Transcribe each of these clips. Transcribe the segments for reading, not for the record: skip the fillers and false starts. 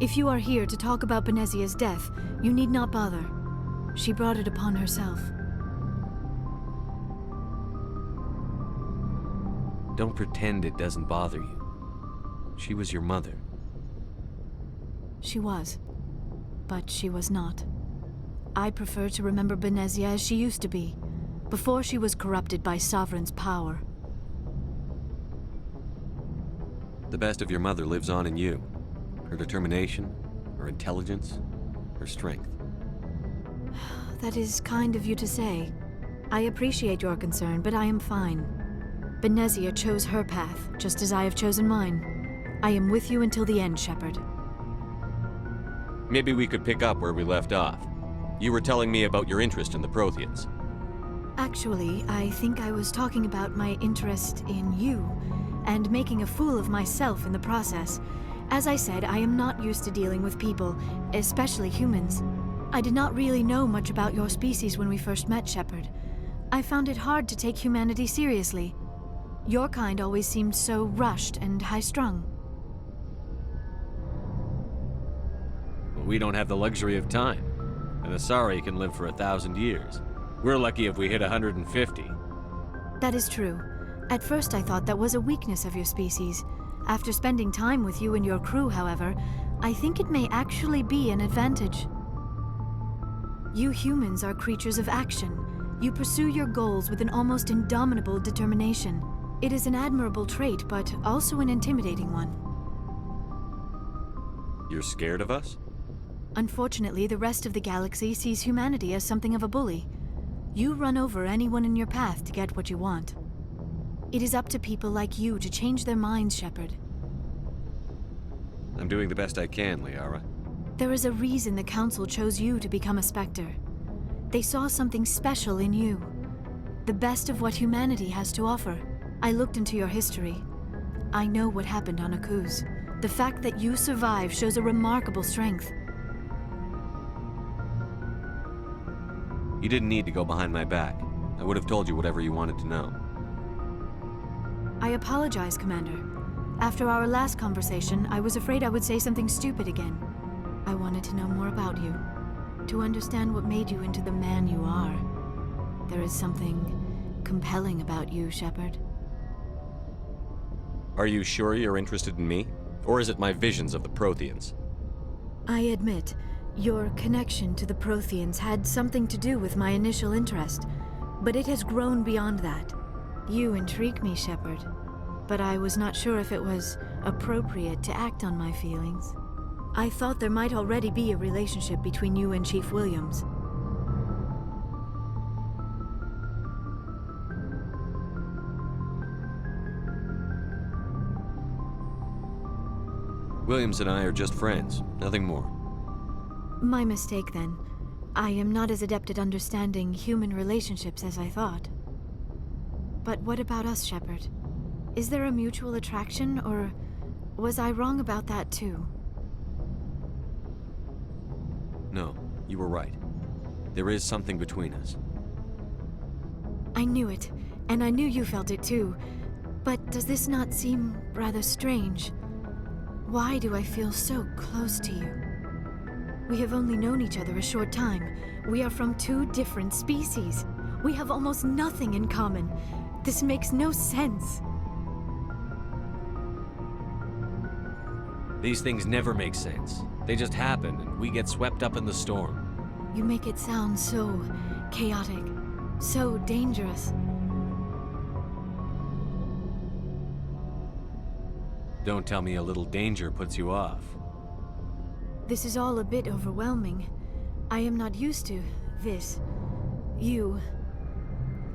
If you are here to talk about Benezia's death, you need not bother. She brought it upon herself. Don't pretend it doesn't bother you. She was your mother. She was. But she was not. I prefer to remember Benezia as she used to be, before she was corrupted by Sovereign's power. The best of your mother lives on in you. Her determination, her intelligence, her strength. That is kind of you to say. I appreciate your concern, but I am fine. Benezia chose her path, just as I have chosen mine. I am with you until the end, Shepard. Maybe we could pick up where we left off. You were telling me about your interest in the Protheans. Actually, I think I was talking about my interest in you, and making a fool of myself in the process. As I said, I am not used to dealing with people, especially humans. I did not really know much about your species when we first met, Shepard. I found it hard to take humanity seriously. Your kind always seemed so rushed and high-strung. Well, we don't have the luxury of time. An Asari can live for 1,000 years. We're lucky if we hit 150. That is true. At first I thought that was a weakness of your species. After spending time with you and your crew, however, I think it may actually be an advantage. You humans are creatures of action. You pursue your goals with an almost indomitable determination. It is an admirable trait, but also an intimidating one. You're scared of us? Unfortunately, the rest of the galaxy sees humanity as something of a bully. You run over anyone in your path to get what you want. It is up to people like you to change their minds, Shepard. I'm doing the best I can, Liara. There is a reason the Council chose you to become a Spectre. They saw something special in you. The best of what humanity has to offer. I looked into your history. I know what happened on Akuz. The fact that you survived shows a remarkable strength. You didn't need to go behind my back. I would have told you whatever you wanted to know. I apologize, Commander. After our last conversation, I was afraid I would say something stupid again. I wanted to know more about you, to understand what made you into the man you are. There is something compelling about you, Shepard. Are you sure you're interested in me? Or is it my visions of the Protheans? I admit, your connection to the Protheans had something to do with my initial interest, but it has grown beyond that. You intrigue me, Shepard, but I was not sure if it was appropriate to act on my feelings. I thought there might already be a relationship between you and Chief Williams. Williams and I are just friends, nothing more. My mistake, then. I am not as adept at understanding human relationships as I thought. But what about us, Shepard? Is there a mutual attraction, or was I wrong about that too? No, you were right. There is something between us. I knew it, and I knew you felt it too. But does this not seem rather strange? Why do I feel so close to you? We have only known each other a short time. We are from two different species. We have almost nothing in common. This makes no sense. These things never make sense. They just happen, and we get swept up in the storm. You make it sound so chaotic, so dangerous. Don't tell me a little danger puts you off. This is all a bit overwhelming. I am not used to this. You.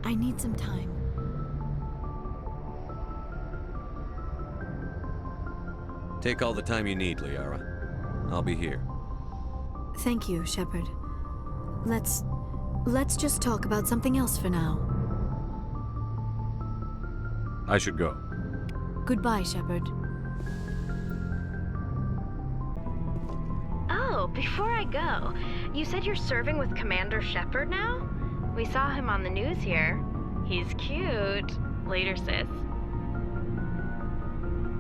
I need some time. Take all the time you need, Liara. I'll be here. Thank you, Shepard. Let's just talk about something else for now. I should go. Goodbye, Shepard. Oh, before I go, you said you're serving with Commander Shepard now? We saw him on the news here. He's cute. Later, sis.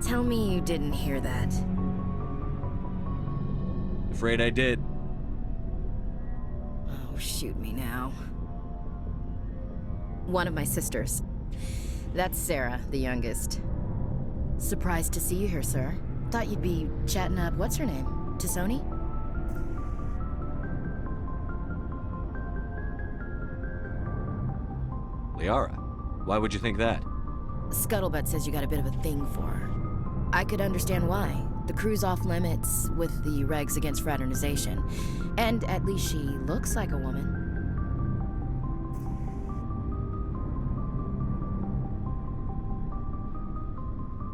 Tell me you didn't hear that. Afraid I did. Oh, shoot me now. One of my sisters. That's Sarah, the youngest. Surprised to see you here, sir. Thought you'd be chatting up, what's her name? Tisoni? Liara, why would you think that? Scuttlebutt says you got a bit of a thing for her. I could understand why. The crew's off limits with the regs against fraternization. And at least she looks like a woman.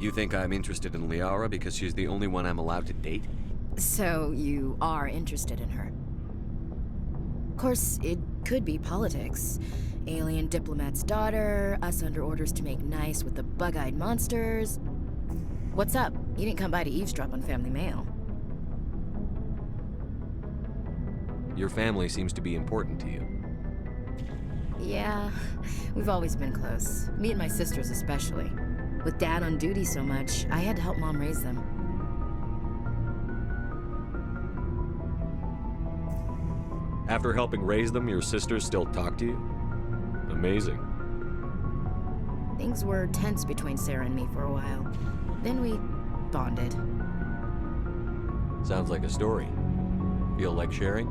You think I'm interested in Liara because she's the only one I'm allowed to date? So you are interested in her? Of course, it could be politics. Alien diplomat's daughter, us under orders to make nice with the bug-eyed monsters. What's up? You didn't come by to eavesdrop on family mail. Your family seems to be important to you. Yeah, we've always been close. Me and my sisters especially. With Dad on duty so much, I had to help Mom raise them. After helping raise them, your sisters still talk to you? Amazing. Things were tense between Sarah and me for a while. Then we bonded. Sounds like a story. Feel like sharing?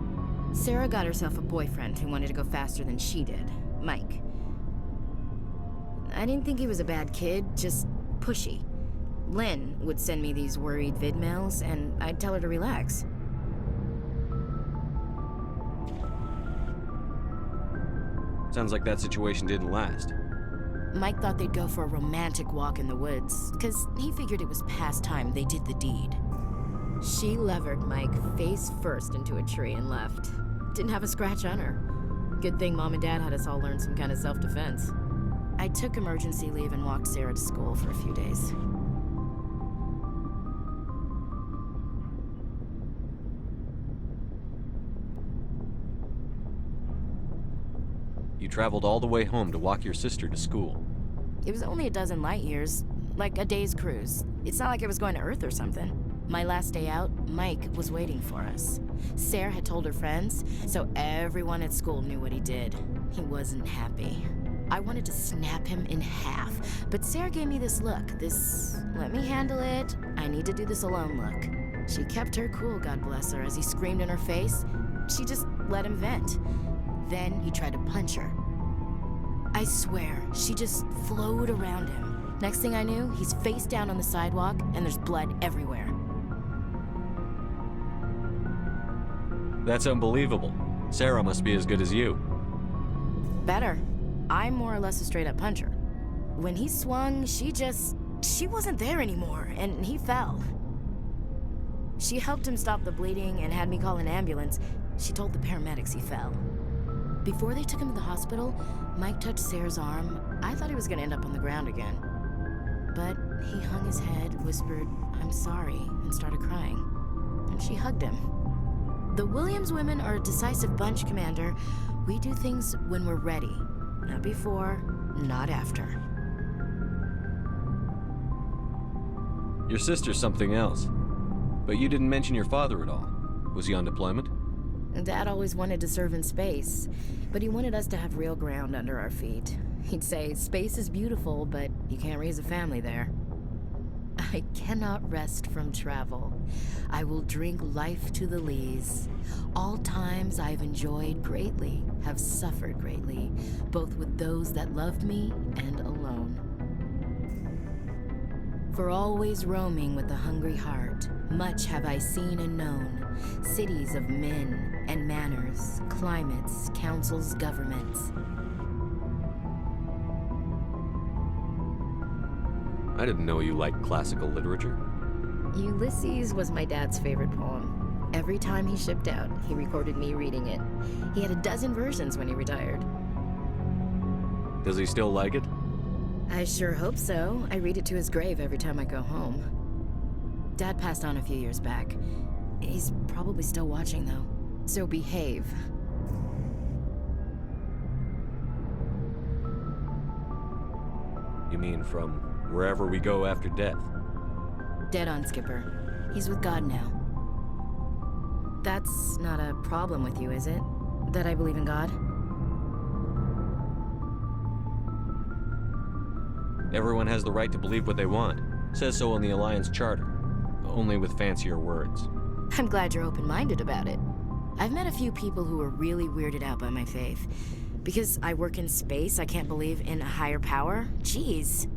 Sarah got herself a boyfriend who wanted to go faster than she did, Mike. I didn't think he was a bad kid, just pushy. Lynn would send me these worried vid mails, and I'd tell her to relax. Sounds like that situation didn't last. Mike thought they'd go for a romantic walk in the woods, because he figured it was past time they did the deed. She levered Mike face first into a tree and left. Didn't have a scratch on her. Good thing Mom and Dad had us all learn some kind of self-defense. I took emergency leave and walked Sarah to school for a few days. You traveled all the way home to walk your sister to school. It was only a dozen light years, like a day's cruise. It's not like I was going to Earth or something. My last day out, Mike was waiting for us. Sarah had told her friends, so everyone at school knew what he did. He wasn't happy. I wanted to snap him in half, but Sarah gave me this look, this let me handle it, I need to do this alone look. She kept her cool, God bless her, as he screamed in her face. She just let him vent. Then he tried to punch her. I swear, she just flowed around him. Next thing I knew, he's face down on the sidewalk, and there's blood everywhere. That's unbelievable. Sarah must be as good as you. Better. I'm more or less a straight-up puncher. When he swung, she wasn't there anymore, and he fell. She helped him stop the bleeding and had me call an ambulance. She told the paramedics he fell. Before they took him to the hospital, Mike touched Sarah's arm. I thought he was gonna end up on the ground again. But he hung his head, whispered, "I'm sorry," and started crying. And she hugged him. The Williams women are a decisive bunch, Commander. We do things when we're ready. Not before, not after. Your sister's something else. But you didn't mention your father at all. Was he on deployment? Dad always wanted to serve in space, but he wanted us to have real ground under our feet. He'd say, space is beautiful, but you can't raise a family there. I cannot rest from travel. I will drink life to the lees. All times I've enjoyed greatly, have suffered greatly, both with those that loved me and alone. For always roaming with a hungry heart, much have I seen and known, cities of men and manners, climates, councils, governments. I didn't know you liked classical literature. Ulysses was my dad's favorite poem. Every time he shipped out, he recorded me reading it. He had a dozen versions when he retired. Does he still like it? I sure hope so. I read it to his grave every time I go home. Dad passed on a few years back. He's probably still watching, though. So behave. You mean from wherever we go after death? Dead on, Skipper. He's with God now. That's not a problem with you, is it? That I believe in God? Everyone has the right to believe what they want. Says so in the Alliance Charter. Only with fancier words. I'm glad you're open-minded about it. I've met a few people who are really weirded out by my faith. Because I work in space, I can't believe in a higher power? Jeez.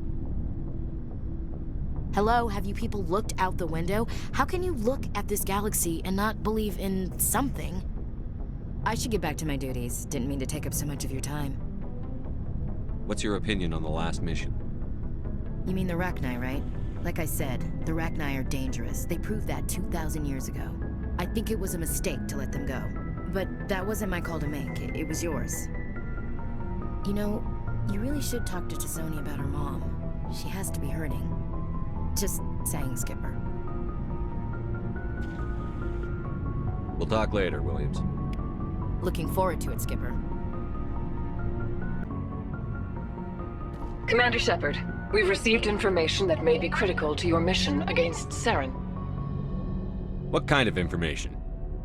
Hello, have you people looked out the window? How can you look at this galaxy and not believe in something? I should get back to my duties. Didn't mean to take up so much of your time. What's your opinion on the last mission? You mean the Rachni, right? Like I said, the Rachni are dangerous. They proved that 2,000 years ago. I think it was a mistake to let them go. But that wasn't my call to make. It was yours. You know, you really should talk to Tizoni about her mom. She has to be hurting. Just saying, Skipper. We'll talk later, Williams. Looking forward to it, Skipper. Commander Shepard, we've received information that may be critical to your mission against Saren. What kind of information?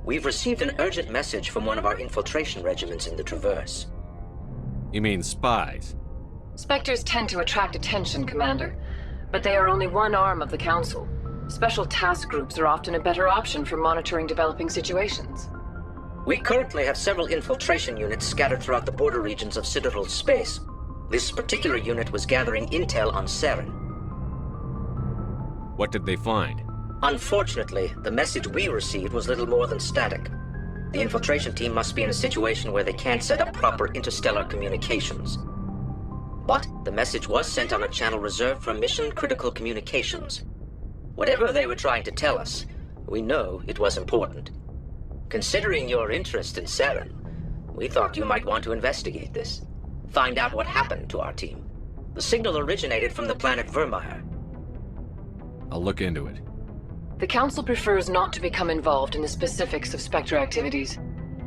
We've received an urgent message from one of our infiltration regiments in the Traverse. You mean spies? Spectres tend to attract attention, Commander, but they are only one arm of the Council. Special task groups are often a better option for monitoring developing situations. We currently have several infiltration units scattered throughout the border regions of Citadel space. This particular unit was gathering intel on Saren. What did they find? Unfortunately, the message we received was little more than static. The infiltration team must be in a situation where they can't set up proper interstellar communications. But the message was sent on a channel reserved for mission-critical communications. Whatever they were trying to tell us, we know it was important. Considering your interest in Saren, we thought you might want to investigate this. Find out what happened to our team. The signal originated from the planet Vermeer. I'll look into it. The Council prefers not to become involved in the specifics of Spectre activities.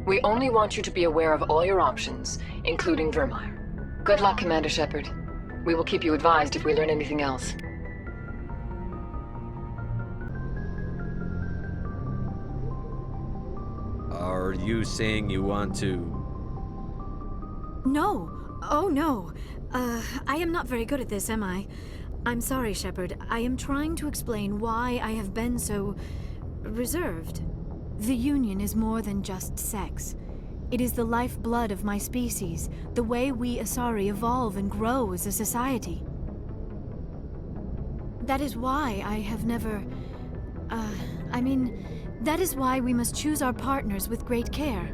We only want you to be aware of all your options, including Vermeer. Good luck, Commander Shepard. We will keep you advised if we learn anything else. Are you saying you want to... No. Oh, no. I am not very good at this, am I? I'm sorry, Shepard. I am trying to explain why I have been so... reserved. The Union is more than just sex. It is the lifeblood of my species, the way we Asari evolve and grow as a society. That is why I have never... that is why we must choose our partners with great care.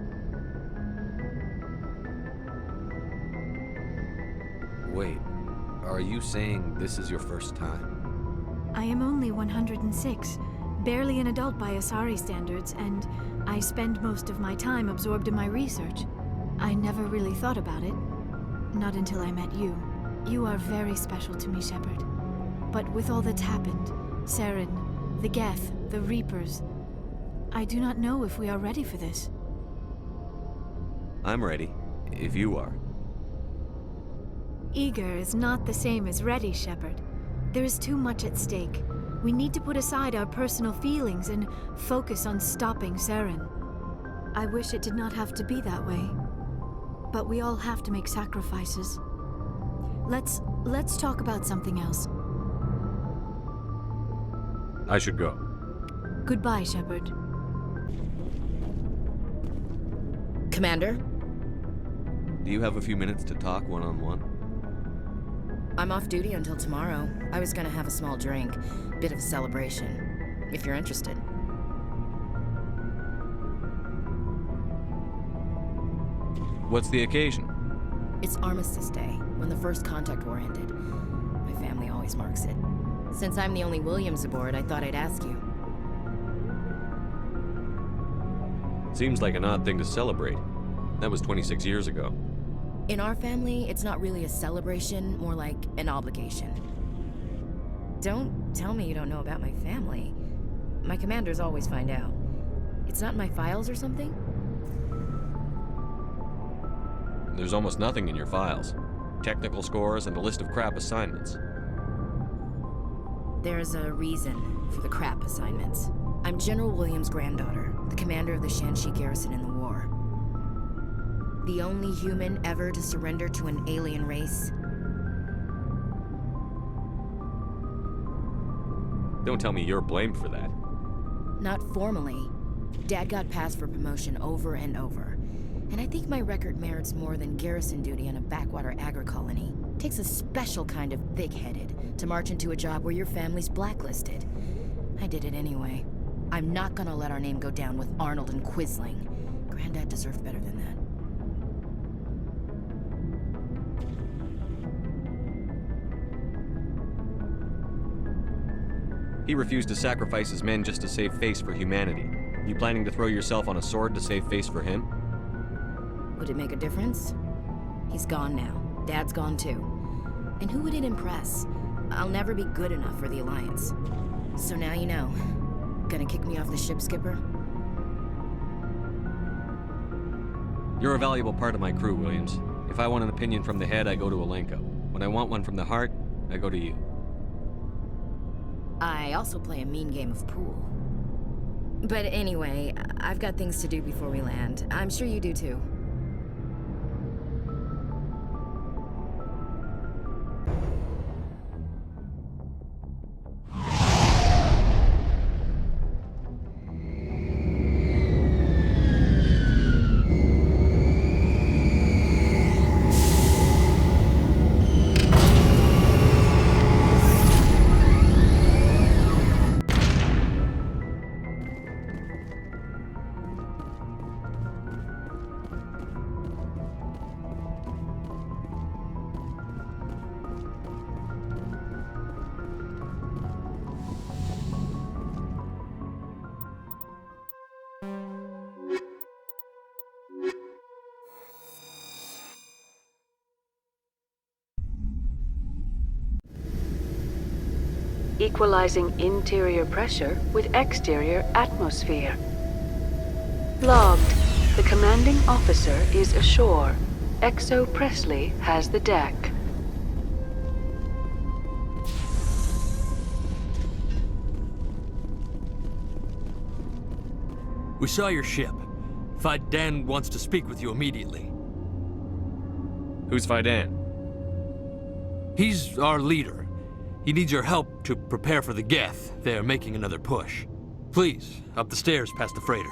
Wait, are you saying this is your first time? I am only 106, barely an adult by Asari standards, and I spend most of my time absorbed in my research. I never really thought about it. Not until I met you. You are very special to me, Shepard. But with all that's happened, Saren, the Geth, the Reapers, I do not know if we are ready for this. I'm ready, if you are. Eager is not the same as ready, Shepard. There is too much at stake. We need to put aside our personal feelings and focus on stopping Saren. I wish it did not have to be that way. But we all have to make sacrifices. Let's talk about something else. I should go. Goodbye, Shepard. Commander? Do you have a few minutes to talk one-on-one? I'm off duty until tomorrow. I was gonna have a small drink. Bit of a celebration. If you're interested. What's the occasion? It's Armistice Day, when the first contact war ended. My family always marks it. Since I'm the only Williams aboard, I thought I'd ask you. Seems like an odd thing to celebrate. That was 26 years ago. In our family, it's not really a celebration, more like an obligation. Don't tell me you don't know about my family. My commanders always find out. It's not in my files or something? There's almost nothing in your files. Technical scores and a list of crap assignments. There's a reason for the crap assignments. I'm General Williams' granddaughter. the commander of the Shanxi garrison in the war. The only human ever to surrender to an alien race. Don't tell me you're blamed for that. Not formally. Dad got passed for promotion over and over. And I think my record merits more than garrison duty on a backwater agri-colony. Takes a special kind of thick-headed to march into a job where your family's blacklisted. I did it anyway. I'm not gonna let our name go down with Arnold and Quisling. Granddad deserved better than that. He refused to sacrifice his men just to save face for humanity. You planning to throw yourself on a sword to save face for him? Would it make a difference? He's gone now. Dad's gone too. And who would it impress? I'll never be good enough for the Alliance. So now you know. Gonna kick me off the ship, Skipper? You're a valuable part of my crew, Williams. If I want an opinion from the head, I go to Alenko. When I want one from the heart, I go to you. I also play a mean game of pool. But anyway, I've got things to do before we land. I'm sure you do too. Equalizing interior pressure with exterior atmosphere. Logged. The commanding officer is ashore. Exo Presley has the deck. We saw your ship. Fidan wants to speak with you immediately. Who's Fidan? He's our leader. He needs your help to prepare for the Geth. They're making another push. Please, up the stairs past the freighter.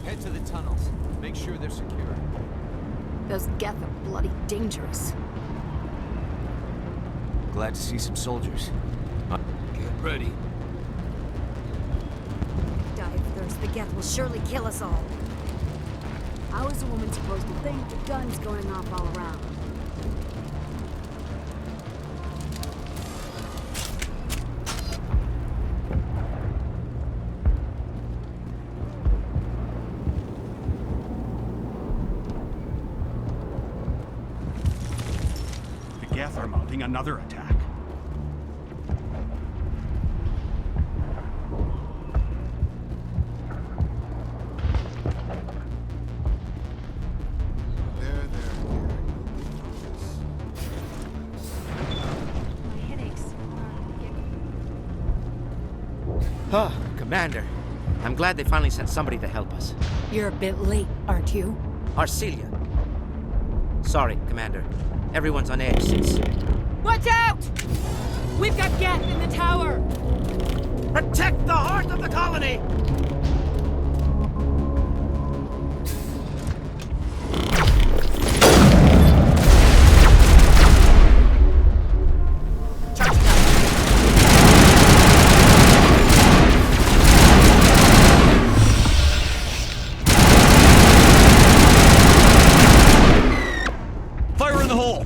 Head to the tunnels. Make sure they're secure. Those Geth are bloody dangerous. Glad to see some soldiers. Get ready. Die of thirst. The Geth will surely kill us all. How is a woman supposed to think with guns going off all around? The Geth are mounting another attack. There, dear. You'll Oh, Commander. I'm glad they finally sent somebody to help us. You're a bit late, aren't you? Arcelia. Sorry, Commander. Everyone's on edge since... Watch out! We've got Geth in the tower! Protect the heart of the colony! Fire in the hole!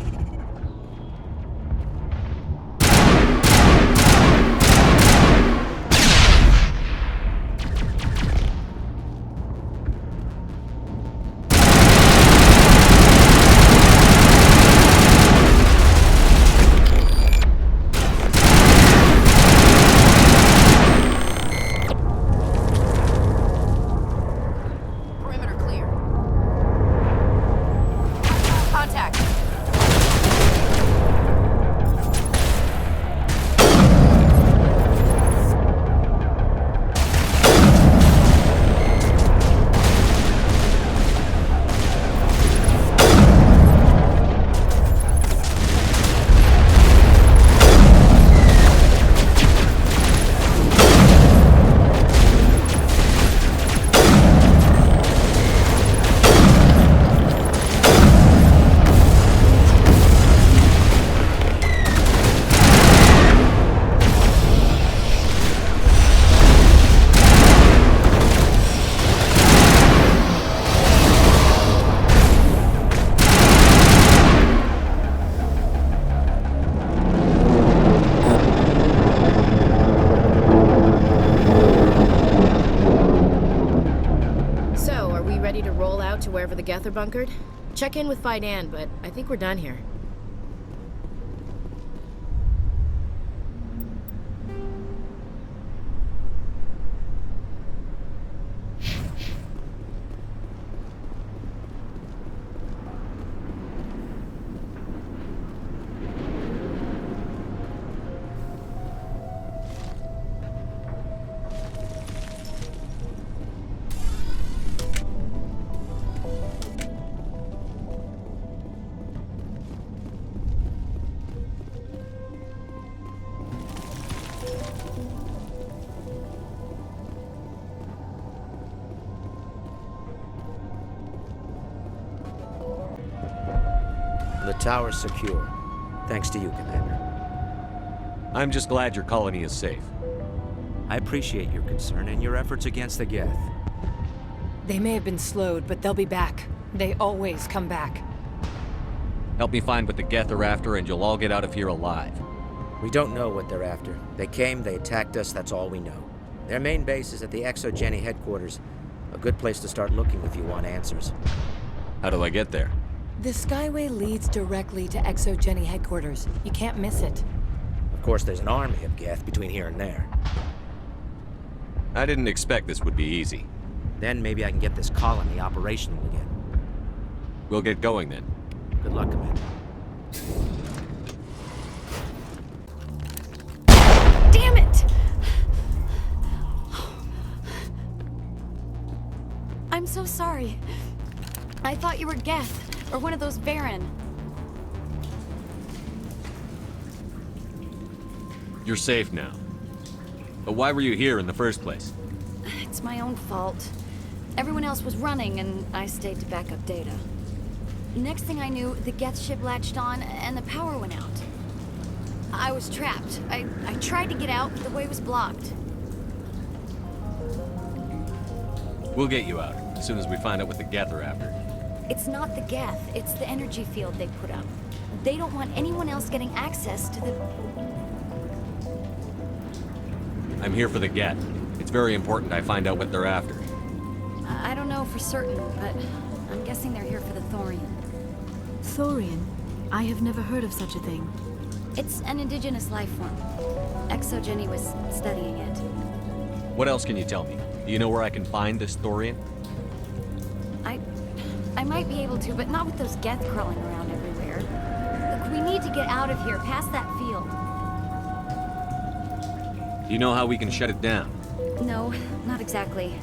Perimeter clear. Contact. So, are we ready to roll out to wherever the Geth are bunkered? Check in with Fidan, but I think we're done here. The tower's secure. Thanks to you, Commander. I'm just glad your colony is safe. I appreciate your concern and your efforts against the Geth. They may have been slowed, but they'll be back. They always come back. Help me find what the Geth are after, and you'll all get out of here alive. We don't know what they're after. They came, they attacked us, that's all we know. Their main base is at the ExoGeni headquarters. A good place to start looking if you want answers. How do I get there? The Skyway leads directly to ExoGeni headquarters. You can't miss it. Of course, there's an army of Geth between here and there. I didn't expect this would be easy. Then maybe I can get this colony operational again. We'll get going then. Good luck, Commander. Damn it! I'm so sorry. I thought you were Geth, or one of those Baron. You're safe now. But why were you here in the first place? It's my own fault. Everyone else was running, and I stayed to back up data. Next thing I knew, the Geth ship latched on, and the power went out. I was trapped. I tried to get out, but the way was blocked. We'll get you out, as soon as we find out what the Geth are after. It's not the Geth, it's the energy field they put up. They don't want anyone else getting access to the... I'm here for the Geth. It's very important I find out what they're after. I don't know for certain, but I'm guessing they're here for the Thorian. Thorian? I have never heard of such a thing. It's an indigenous life form. ExoGeni was studying it. What else can you tell me? Do you know where I can find this Thorian? I might be able to, but not with those Geth crawling around everywhere. Look, we need to get out of here, past that field. Do you know how we can shut it down? No, not exactly.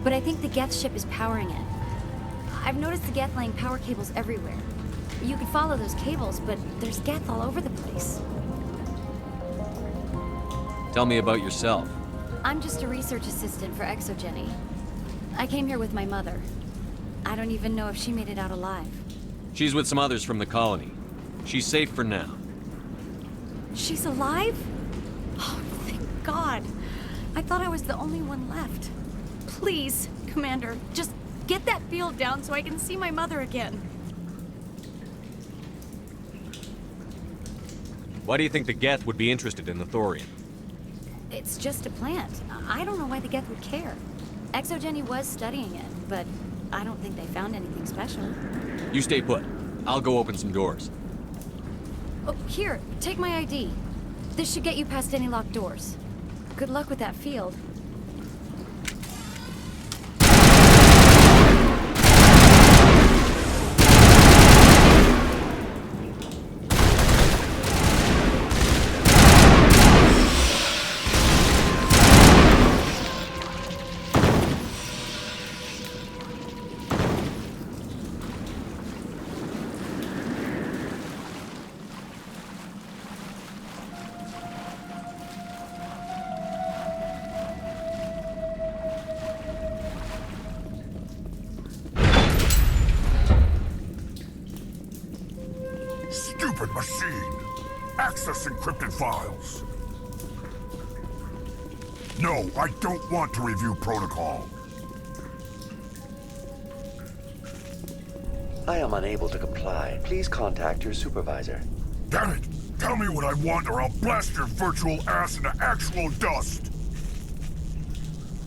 But I think the Geth ship is powering it. I've noticed the Geth laying power cables everywhere. You could follow those cables, but there's Geth all over the place. Tell me about yourself. I'm just a research assistant for ExoGenny. I came here with my mother. I don't even know if she made it out alive. She's with some others from the colony. She's safe for now. She's alive? Oh, thank God. I thought I was the only one left. Please, Commander, just get that field down so I can see my mother again. Why do you think the Geth would be interested in the thorium? It's just a plant. I don't know why the Geth would care. ExoGenny was studying it, but I don't think they found anything special. You stay put. I'll go open some doors. Oh, here, take my ID. This should get you past any locked doors. Good luck with that field. Stupid machine! Access encrypted files! No, I don't want to review protocol. I am unable to comply. Please contact your supervisor. Damn it! Tell me what I want or I'll blast your virtual ass into actual dust!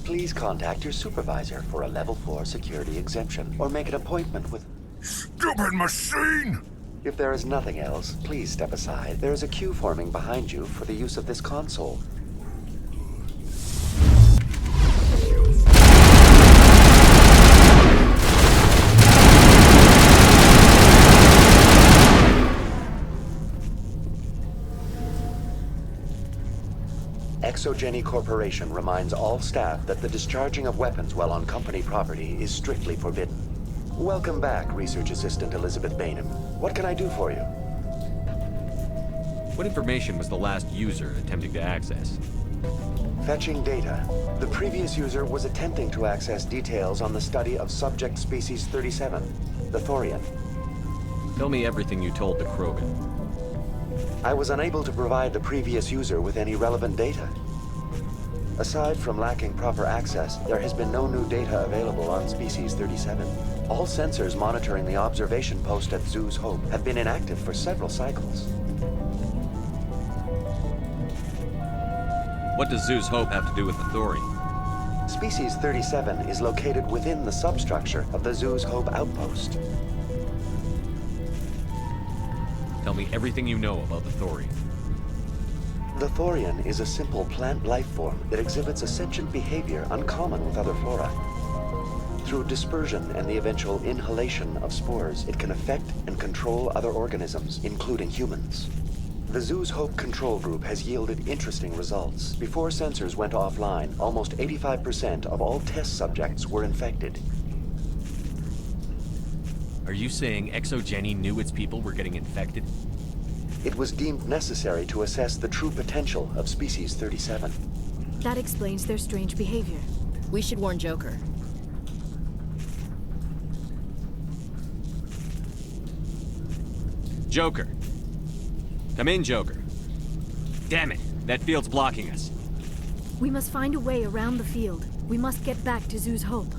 Please contact your supervisor for a level 4 security exemption, or make an appointment with... Stupid machine! If there is nothing else, please step aside. There is a queue forming behind you for the use of this console. ExoGenny Corporation reminds all staff that the discharging of weapons while on company property is strictly forbidden. Welcome back, Research Assistant Elizabeth Bainham. What can I do for you? What information was the last user attempting to access? Fetching data. The previous user was attempting to access details on the study of subject species 37, the Thorian. Tell me everything you told the Krogan. I was unable to provide the previous user with any relevant data. Aside from lacking proper access, there has been no new data available on species 37. All sensors monitoring the observation post at Zoo's Hope have been inactive for several cycles. What does Zoo's Hope have to do with the Thorian? Species 37 is located within the substructure of the Zoo's Hope outpost. Tell me everything you know about the Thorian. The Thorian is a simple plant life form that exhibits a sentient behavior uncommon with other flora. Through dispersion and the eventual inhalation of spores, it can affect and control other organisms, including humans. The Zoo's Hope control group has yielded interesting results. Before sensors went offline, almost 85% of all test subjects were infected. Are you saying ExoGenny knew its people were getting infected? It was deemed necessary to assess the true potential of Species 37. That explains their strange behavior. We should warn Joker. Joker. Come in, Joker. Damn it, that field's blocking us. We must find a way around the field. We must get back to Zoo's Hope.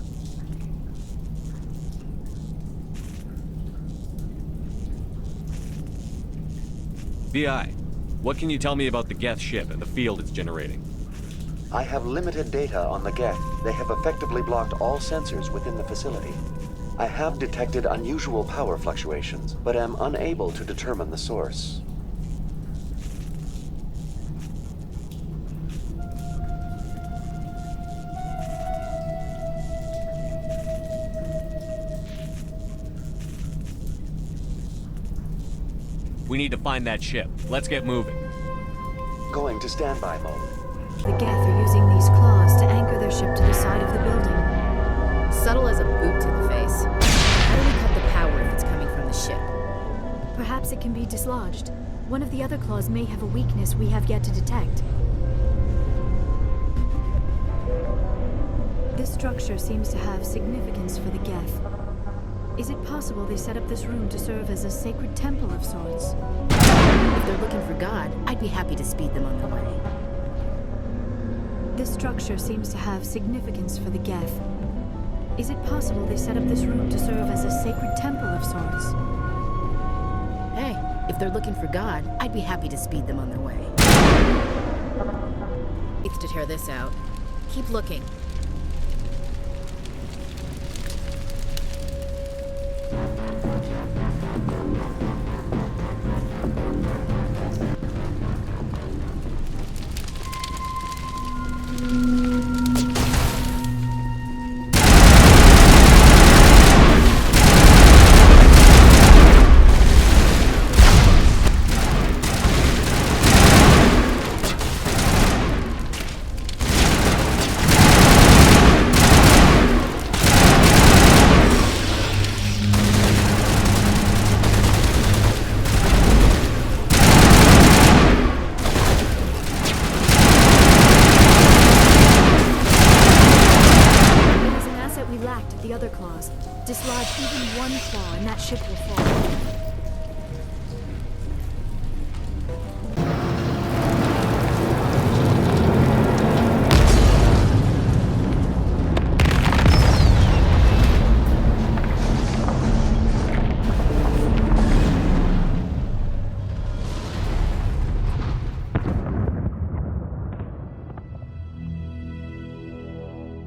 VI, what can you tell me about the Geth ship and the field it's generating? I have limited data on the Geth. They have effectively blocked all sensors within the facility. I have detected unusual power fluctuations, but am unable to determine the source. We need to find that ship. Let's get moving. Going to standby mode. The Geth are using these claws to anchor their ship to the side of the building. Subtle as a boot to the face. How do we cut the power if it's coming from the ship? Perhaps it can be dislodged. One of the other claws may have a weakness we have yet to detect. This structure seems to have significance for the Geth. Is it possible they set up this room to serve as a sacred temple of sorts? If they're looking for God, I'd be happy to speed them on their way. This structure seems to have significance for the Geth. Is it possible they set up this room to serve as a sacred temple of sorts? Hey, if they're looking for God, I'd be happy to speed them on their way. It's to tear this out. Keep looking. Dislodge even one claw and that ship will fall.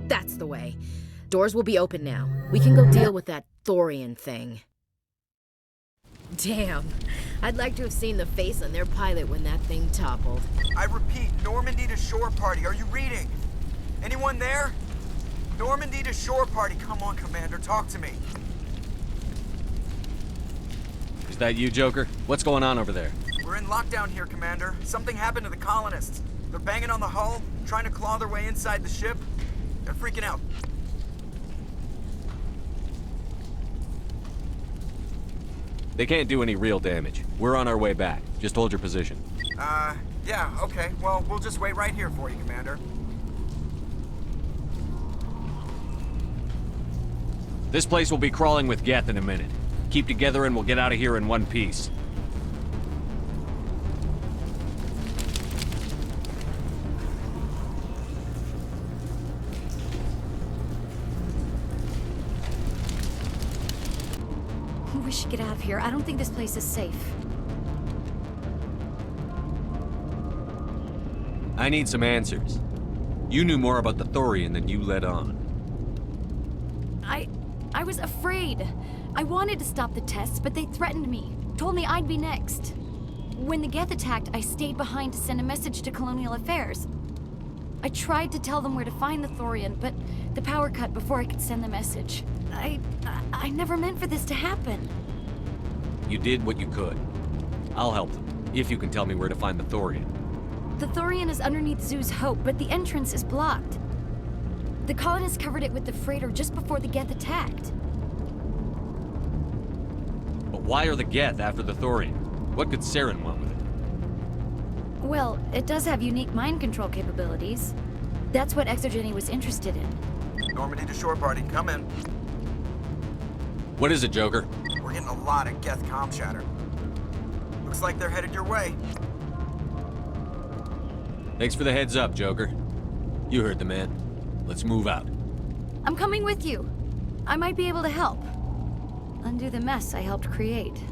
That's the way. Doors will be open now. We can go deal with that Thorian thing. Damn. I'd like to have seen the face on their pilot when that thing toppled. I repeat, Normandy to shore party. Are you reading? Anyone there? Normandy to shore party. Come on, Commander. Talk to me. Is that you, Joker? What's going on over there? We're in lockdown here, Commander. Something happened to the colonists. They're banging on the hull, trying to claw their way inside the ship. They're freaking out. They can't do any real damage. We're on our way back. Just hold your position. Yeah, okay. Well, we'll just wait right here for you, Commander. This place will be crawling with Geth in a minute. Keep together and we'll get out of here in one piece. We should get out of here. I don't think this place is safe. I need some answers. You knew more about the Thorian than you let on. I was afraid. I wanted to stop the tests, but they threatened me. Told me I'd be next. When the Geth attacked, I stayed behind to send a message to Colonial Affairs. I tried to tell them where to find the Thorian, but the power cut before I could send the message. I never meant for this to happen. You did what you could. I'll help them, if you can tell me where to find the Thorian. The Thorian is underneath Zoo's Hope, but the entrance is blocked. The colonists covered it with the freighter just before the Geth attacked. But why are the Geth after the Thorian? What could Saren want with it? Well, it does have unique mind control capabilities. That's what Exogeny was interested in. Normandy to shore party, come in. What is it, Joker? We're getting a lot of Geth comm chatter. Looks like they're headed your way. Thanks for the heads up, Joker. You heard the man. Let's move out. I'm coming with you. I might be able to help. Undo the mess I helped create.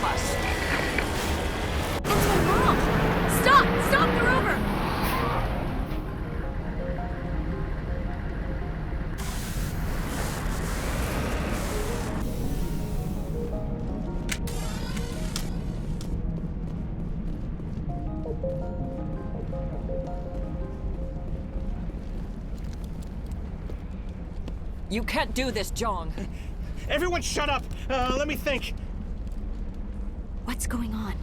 us. That's my mom! Stop! Stop! They're over! You can't do this, Jong. Everyone shut up! Let me think. What's going on?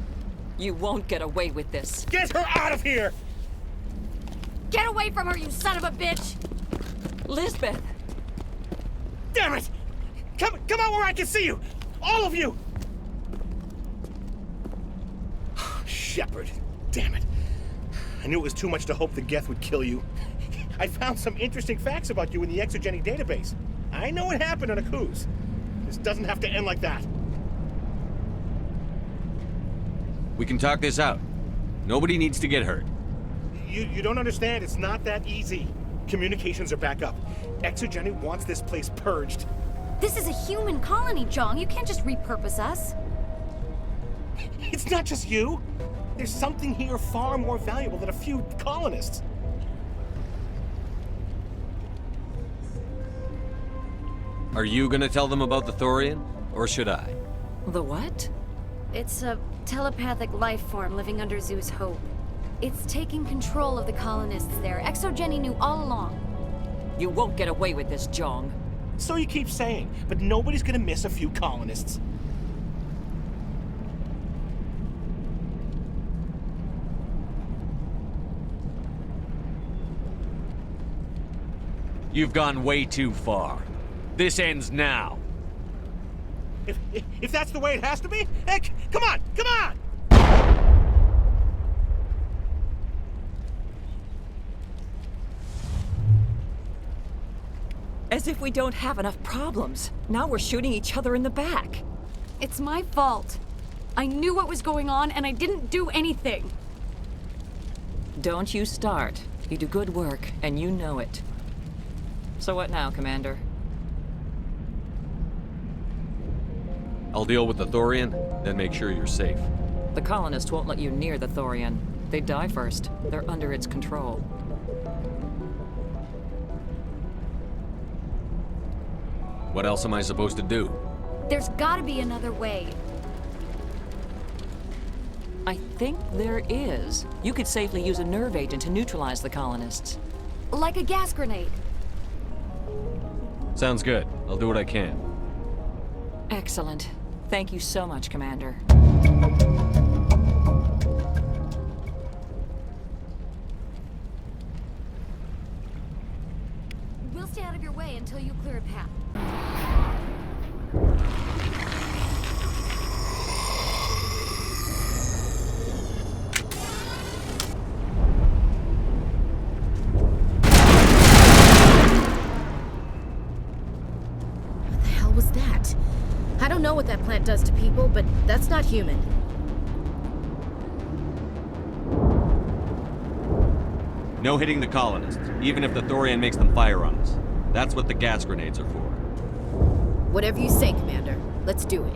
You won't get away with this. Get her out of here! Get away from her, you son of a bitch! Lisbeth! Damn it! Come out where I can see you! All of you! Shepard. Damn it. I knew it was too much to hope the Geth would kill you. I found some interesting facts about you in the exogenic database. I know what happened on Akuz. This doesn't have to end like that. We can talk this out. Nobody needs to get hurt. You don't understand. It's not that easy. Communications are back up. Exogenic wants this place purged. This is a human colony, Jong. You can't just repurpose us. It's not just you. There's something here far more valuable than a few colonists. Are you gonna tell them about the Thorian, or should I? The what? It's a telepathic life form living under Zoo's hope. It's taking control of the colonists there. Exogeny knew all along. You won't get away with this, Jong. So you keep saying, but nobody's gonna miss a few colonists. You've gone way too far. This ends now. If that's the way it has to be, heck, come on, come on! As if we don't have enough problems. Now we're shooting each other in the back. It's my fault. I knew what was going on and I didn't do anything. Don't you start. You do good work, and you know it. So what now, Commander? I'll deal with the Thorian, then make sure you're safe. The colonists won't let you near the Thorian. They die first. They're under its control. What else am I supposed to do? There's gotta be another way. I think there is. You could safely use a nerve agent to neutralize the colonists. Like a gas grenade. Sounds good. I'll do what I can. Excellent. Thank you so much, Commander. We'll stay out of your way until you clear a path. What the hell was that? I don't know what that plant does to people, but that's not human. No hitting the colonists, even if the Thorian makes them fire on us. That's what the gas grenades are for. Whatever you say, Commander. Let's do it.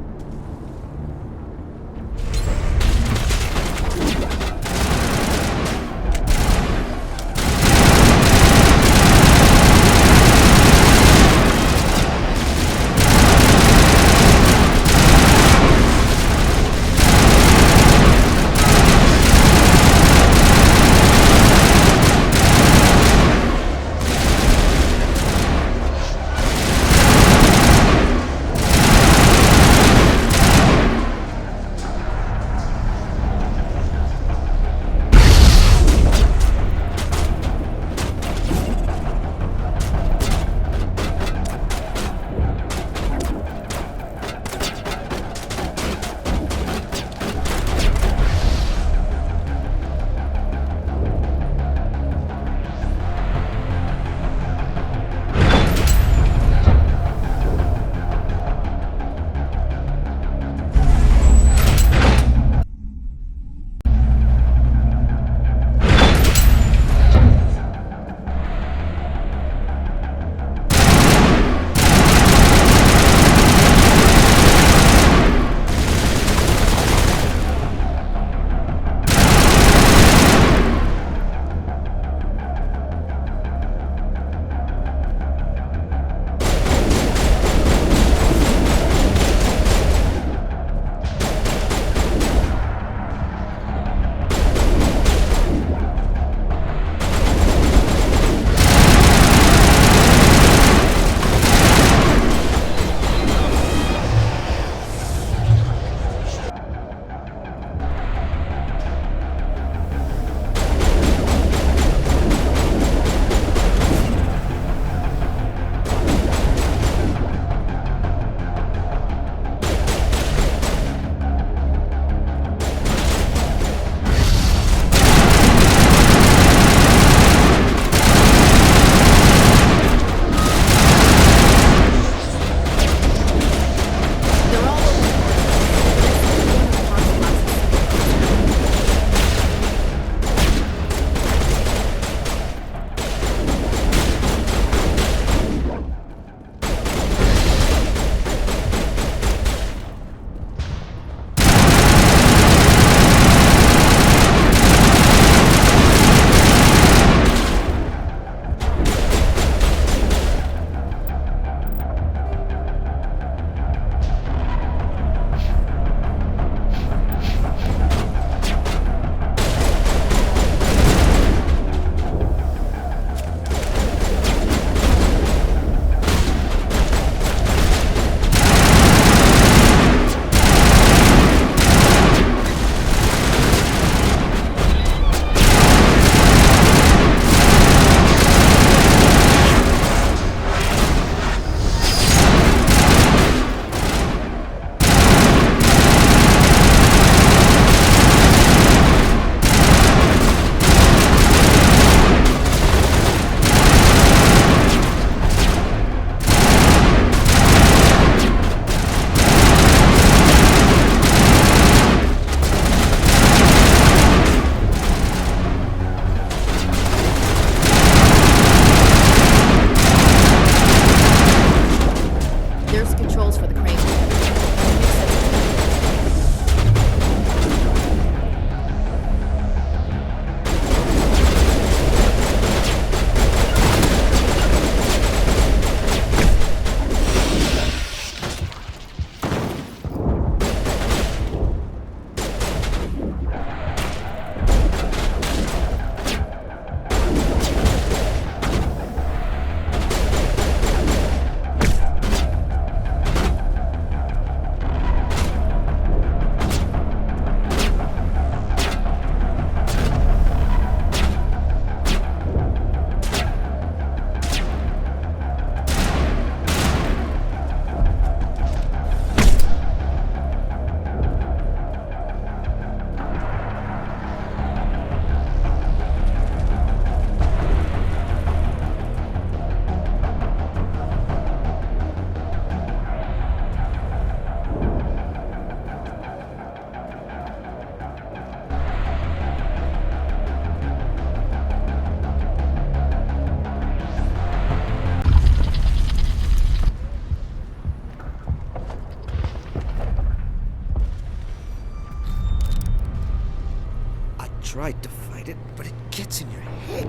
tried to fight it, but it gets in your head.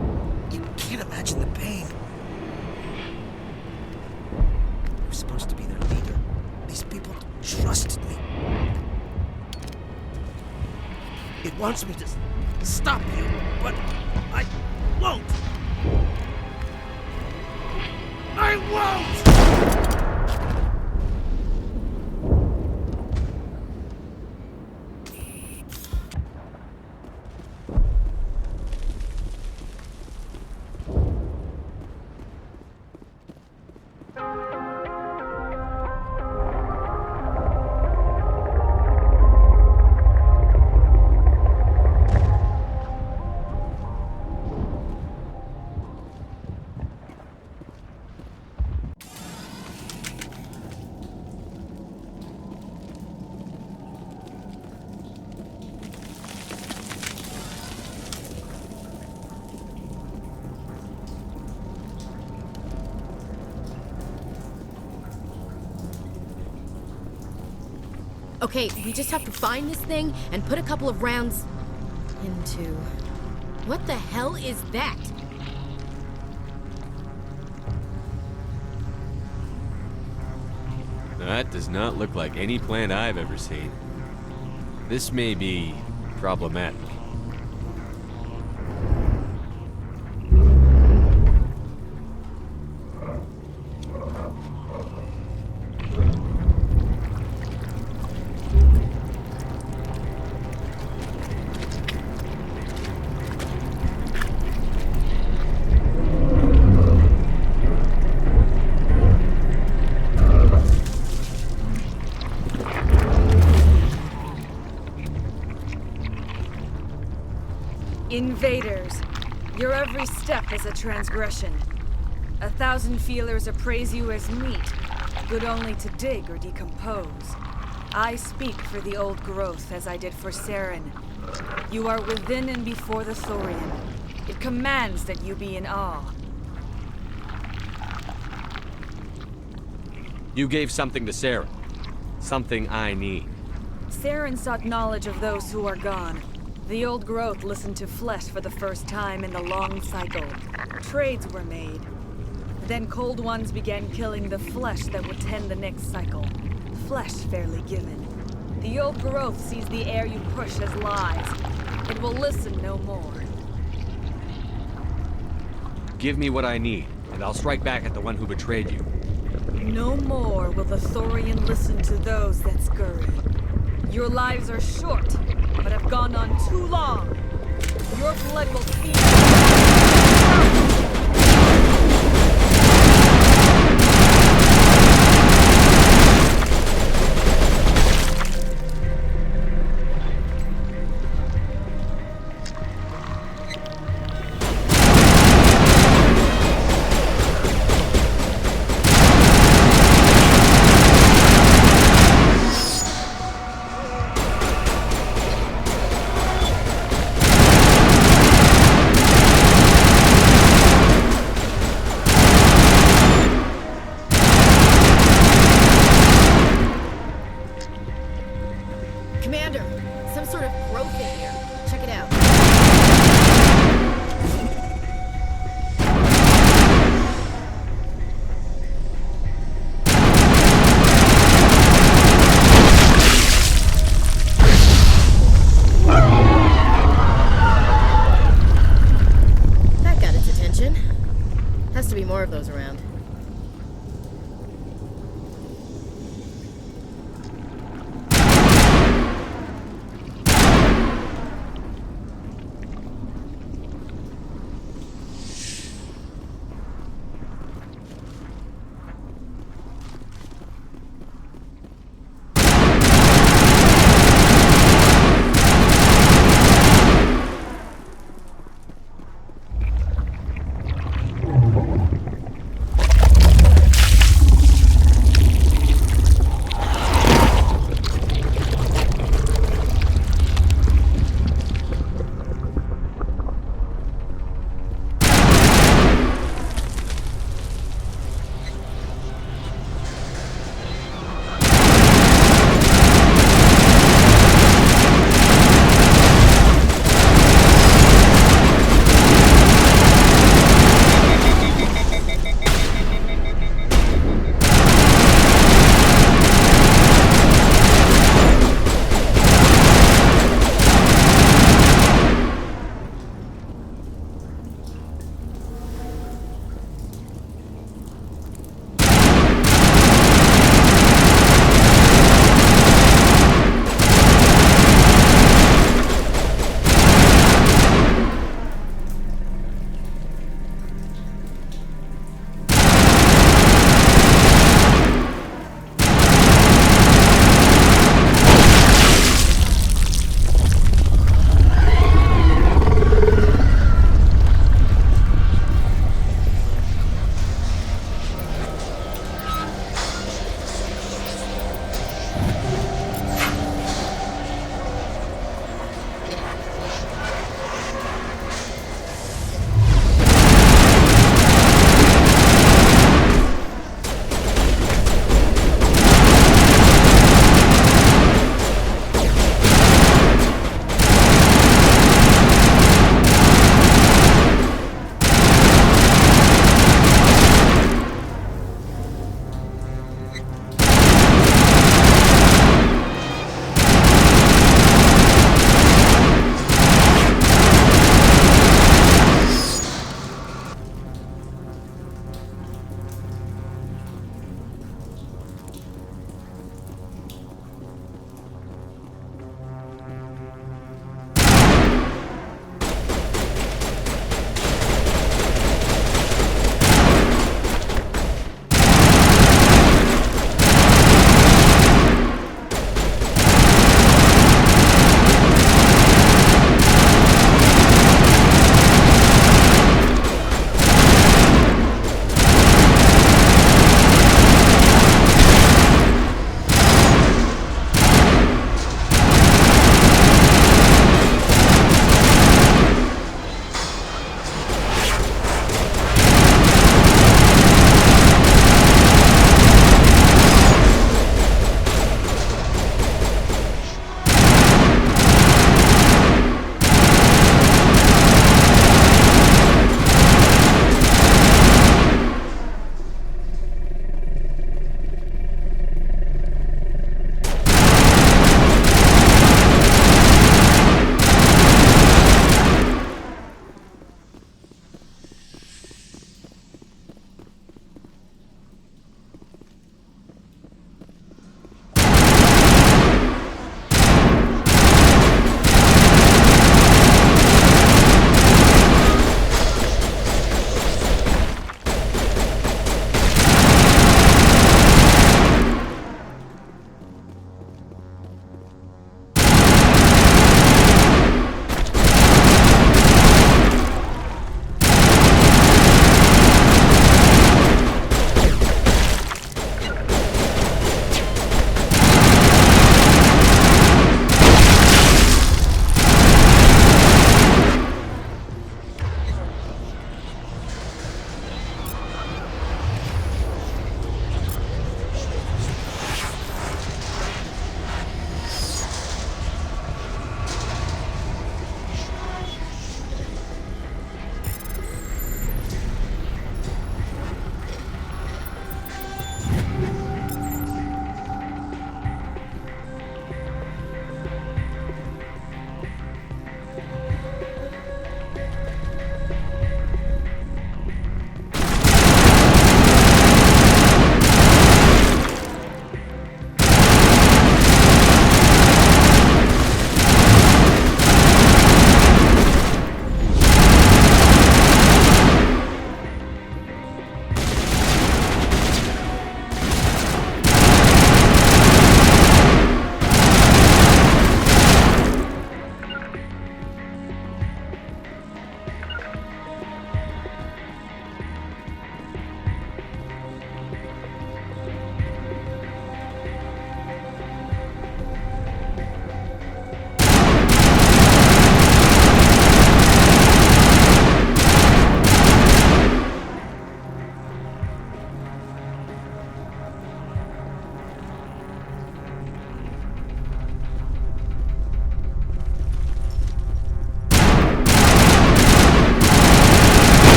You can't imagine the pain. I was supposed to be their leader. These people trusted me. It wants me to stop you, but I won't. I won't! Okay, we just have to find this thing and put a couple of rounds into... What the hell is that? That does not look like any plant I've ever seen. This may be problematic. Invaders, your every step is a transgression. 1,000 feelers appraise you as meat, good only to dig or decompose. I speak for the old growth as I did for Saren. You are within and before the Thorian. It commands that you be in awe. You gave something to Sarah. Something I need. Saren sought knowledge of those who are gone. The old growth listened to flesh for the first time in the long cycle. Trades were made. Then cold ones began killing the flesh that would tend the next cycle. Flesh fairly given. The old growth sees the air you push as lies. It will listen no more. Give me what I need, and I'll strike back at the one who betrayed you. No more will the Thorian listen to those that scurry. Your lives are short, but have gone on too long. Your blood will feed. Commander, some sort of growth in here. Check it out. That got its attention. Has to be more of those around.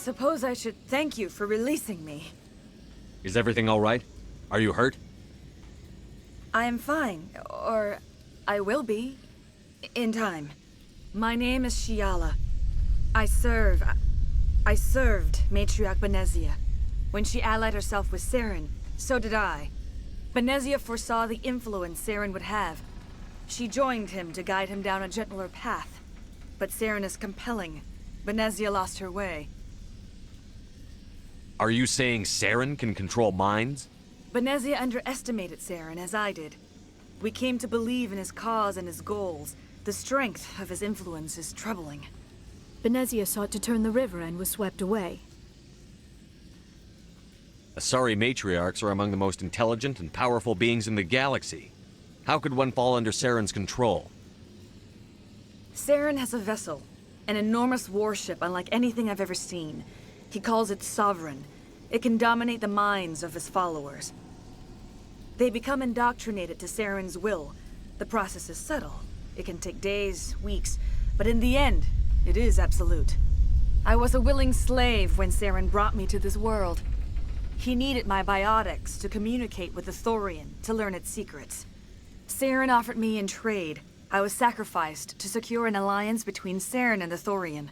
suppose I should thank you for releasing me. Is everything all right? Are you hurt? I am fine, or I will be, in time. My name is Shiala. I served Matriarch Benezia. When she allied herself with Saren, so did I. Benezia foresaw the influence Saren would have. She joined him to guide him down a gentler path. But Saren is compelling. Benezia lost her way. Are you saying Saren can control minds? Benezia underestimated Saren, as I did. We came to believe in his cause and his goals. The strength of his influence is troubling. Benezia sought to turn the river and was swept away. Asari matriarchs are among the most intelligent and powerful beings in the galaxy. How could one fall under Saren's control? Saren has a vessel, an enormous warship unlike anything I've ever seen. He calls it Sovereign. It can dominate the minds of his followers. They become indoctrinated to Saren's will. The process is subtle. It can take days, weeks, but in the end, it is absolute. I was a willing slave when Saren brought me to this world. He needed my biotics to communicate with the Thorian, to learn its secrets. Saren offered me in trade. I was sacrificed to secure an alliance between Saren and the Thorian.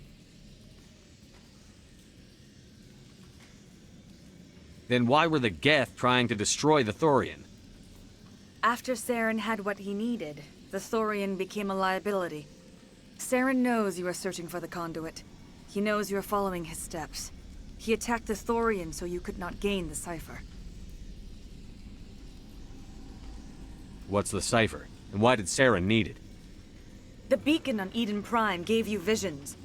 Then why were the Geth trying to destroy the Thorian? After Saren had what he needed, the Thorian became a liability. Saren knows you are searching for the conduit. He knows you are following his steps. He attacked the Thorian so you could not gain the cipher. What's the cipher? And why did Saren need it? The beacon on Eden Prime gave you visions.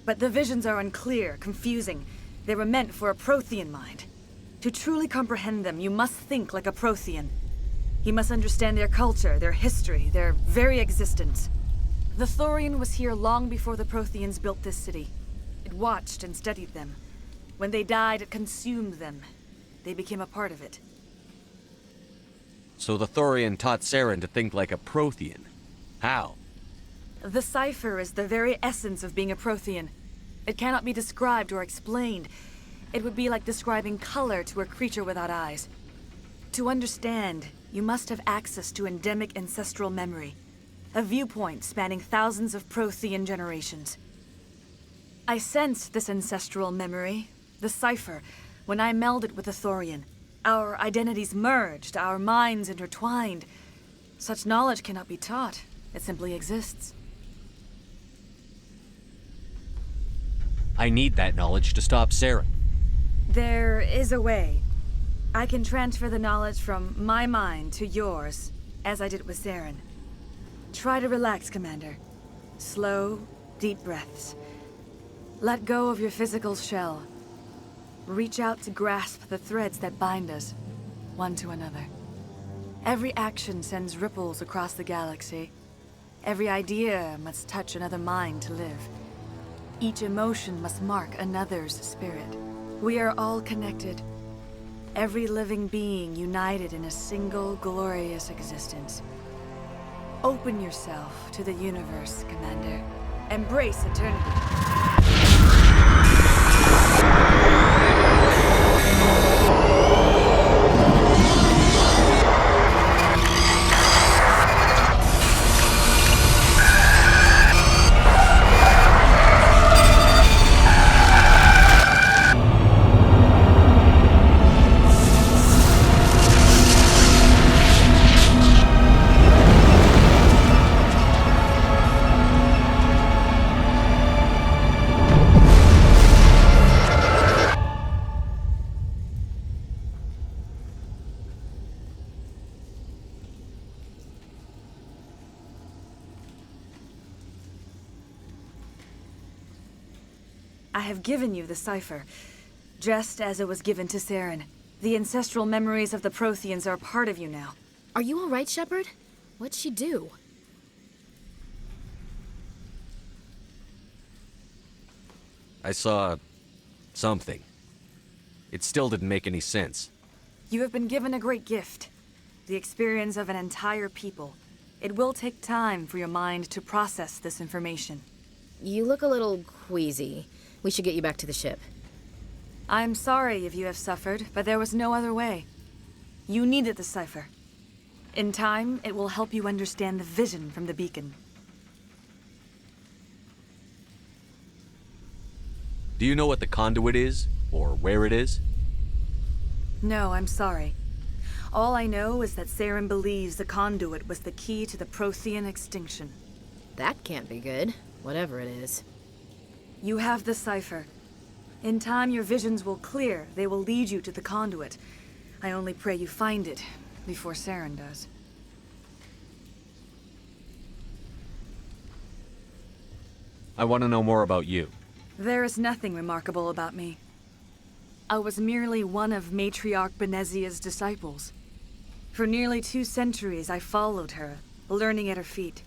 But the visions are unclear, confusing. They were meant for a Prothean mind. To truly comprehend them, you must think like a Prothean. You must understand their culture, their history, their very existence. The Thorian was here long before the Protheans built this city. It watched and studied them. When they died, it consumed them. They became a part of it. So the Thorian taught Saren to think like a Prothean. How? The cipher is the very essence of being a Prothean. It cannot be described or explained. It would be like describing color to a creature without eyes. To understand, you must have access to endemic ancestral memory. A viewpoint spanning thousands of Prothean generations. I sensed this ancestral memory, the cipher, when I melded with the Thorian. Our identities merged, our minds intertwined. Such knowledge cannot be taught. It simply exists. I need that knowledge to stop Saren. There is a way. I can transfer the knowledge from my mind to yours, as I did with Saren. Try to relax, Commander. Slow, deep breaths. Let go of your physical shell. Reach out to grasp the threads that bind us, one to another. Every action sends ripples across the galaxy. Every idea must touch another mind to live. Each emotion must mark another's spirit. We are all connected. Every living being united in a single glorious existence. Open yourself to the universe, Commander. Embrace eternity. I have given you the cipher, just as it was given to Saren. The ancestral memories of the Protheans are a part of you now. Are you all right, Shepard? What'd she do? I saw something. It still didn't make any sense. You have been given a great gift. The experience of an entire people. It will take time for your mind to process this information. You look a little queasy. We should get you back to the ship. I'm sorry if you have suffered, but there was no other way. You needed the cipher. In time, it will help you understand the vision from the beacon. Do you know what the conduit is, or where it is? No, I'm sorry. All I know is that Saren believes the conduit was the key to the Prothean extinction. That can't be good, whatever it is. You have the cipher. In time, your visions will clear. They will lead you to the conduit. I only pray you find it before Saren does. I want to know more about you. There is nothing remarkable about me. I was merely one of Matriarch Benezia's disciples. For nearly 2 centuries, I followed her, learning at her feet.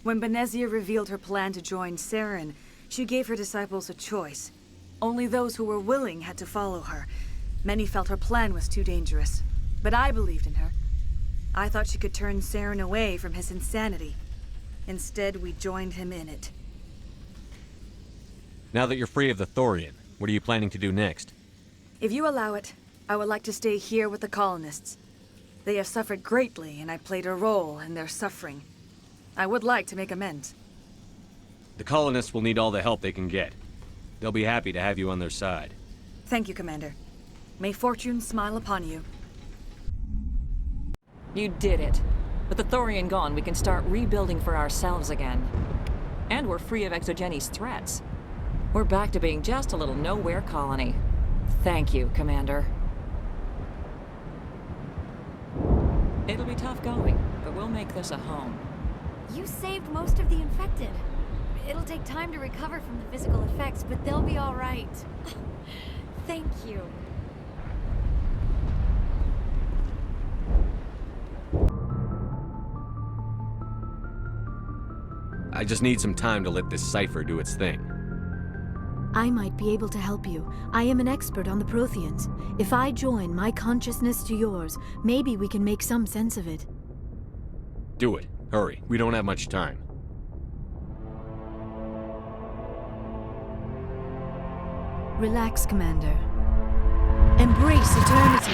When Benezia revealed her plan to join Saren, she gave her disciples a choice. Only those who were willing had to follow her. Many felt her plan was too dangerous, but I believed in her. I thought she could turn Saren away from his insanity. Instead, we joined him in it. Now that you're free of the Thorian, what are you planning to do next? If you allow it, I would like to stay here with the colonists. They have suffered greatly, and I played a role in their suffering. I would like to make amends. The colonists will need all the help they can get. They'll be happy to have you on their side. Thank you, Commander. May fortune smile upon you. You did it. With the Thorian gone, we can start rebuilding for ourselves again. And we're free of Exogeni's threats. We're back to being just a little nowhere colony. Thank you, Commander. It'll be tough going, but we'll make this a home. You saved most of the infected. It'll take time to recover from the physical effects, but they'll be all right. Thank you. I just need some time to let this cipher do its thing. I might be able to help you. I am an expert on the Protheans. If I join my consciousness to yours, maybe we can make some sense of it. Do it. Hurry. We don't have much time. Relax, Commander. Embrace eternity.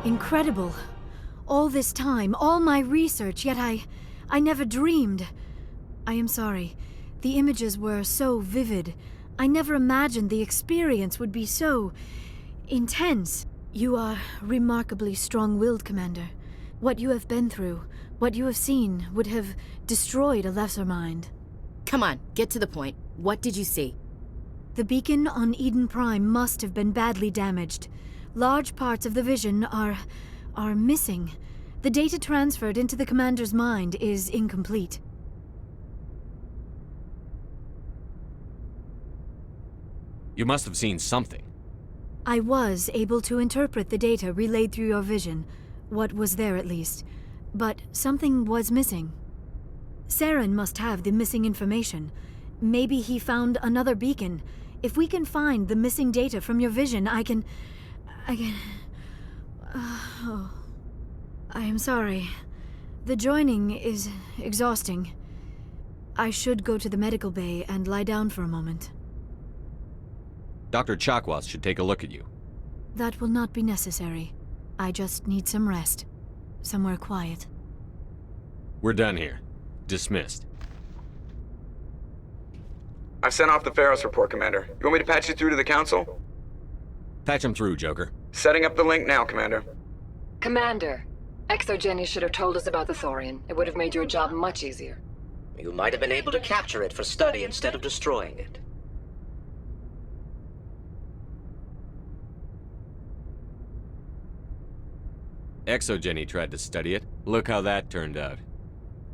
Incredible. All this time, all my research, yet I never dreamed. I am sorry. The images were so vivid. I never imagined the experience would be so intense. You are remarkably strong-willed, Commander. What you have been through, what you have seen, would have destroyed a lesser mind. Come on, get to the point. What did you see? The beacon on Eden Prime must have been badly damaged. Large parts of the vision are missing. The data transferred into the Commander's mind is incomplete. You must have seen something. I was able to interpret the data relayed through your vision, what was there at least, but something was missing. Saren must have the missing information. Maybe he found another beacon. If we can find the missing data from your vision, I can... I am sorry. The joining is exhausting. I should go to the medical bay and lie down for a moment. Dr. Chakwas should take a look at you. That will not be necessary. I just need some rest. Somewhere quiet. We're done here. Dismissed. I've sent off the Ferros report, Commander. You want me to patch you through to the Council? Patch him through, Joker. Setting up the link now, Commander. Commander, Exogeny should have told us about the Thorian. It would have made your job much easier. You might have been able to capture it for study instead of destroying it. Exogeny tried to study it. Look how that turned out.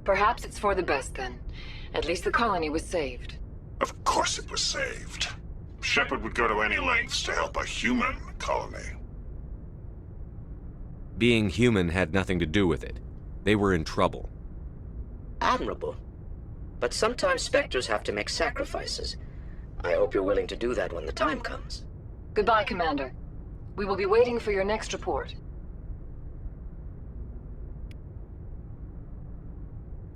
Perhaps it's for the best then. At least the colony was saved. Of course it was saved. Shepard would go to any lengths to help a human colony. Being human had nothing to do with it. They were in trouble. Admirable. But sometimes Spectres have to make sacrifices. I hope you're willing to do that when the time comes. Goodbye, Commander. We will be waiting for your next report.